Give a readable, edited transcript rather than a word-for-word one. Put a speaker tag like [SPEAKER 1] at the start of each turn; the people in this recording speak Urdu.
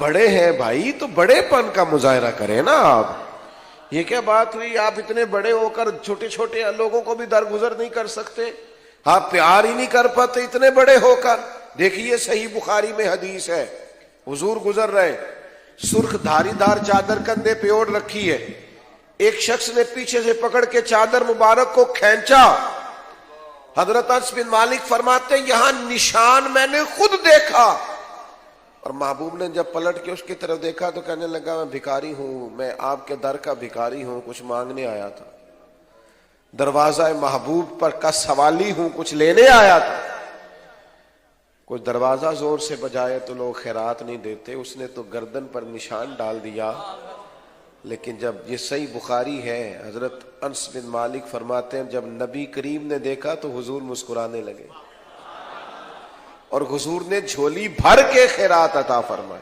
[SPEAKER 1] بڑے ہیں بھائی تو بڑے پن کا مظاہرہ کریں نا آپ. یہ کیا بات ہوئی آپ اتنے بڑے ہو کر چھوٹے چھوٹے لوگوں کو بھی درگزر نہیں کر سکتے؟ آپ پیار ہی نہیں کر پاتے اتنے بڑے ہو کر؟ دیکھیے صحیح بخاری میں حدیث ہے، حضور گزر رہے، سرخ دھاری دار چادر کندھے پہ اوڑھ رکھی ہے، ایک شخص نے پیچھے سے پکڑ کے چادر مبارک کو کھینچا. حضرت انس بن مالک فرماتے ہیں یہاں نشان میں نے خود دیکھا. اور محبوب نے جب پلٹ کے اس کی طرف دیکھا تو کہنے لگا میں بھکاری ہوں، میں آپ کے در کا بھکاری ہوں، کچھ مانگنے آیا تھا. دروازہ محبوب پر کا سوالی ہوں، کچھ لینے آیا تھا. کوئی دروازہ زور سے بجائے تو لوگ خیرات نہیں دیتے، اس نے تو گردن پر نشان ڈال دیا. لیکن جب یہ صحیح بخاری ہے، حضرت انس بن مالک فرماتے ہیں جب نبی کریم نے دیکھا تو حضور مسکرانے لگے اور حضور نے جھولی بھر کے خیرات عطا فرمائے.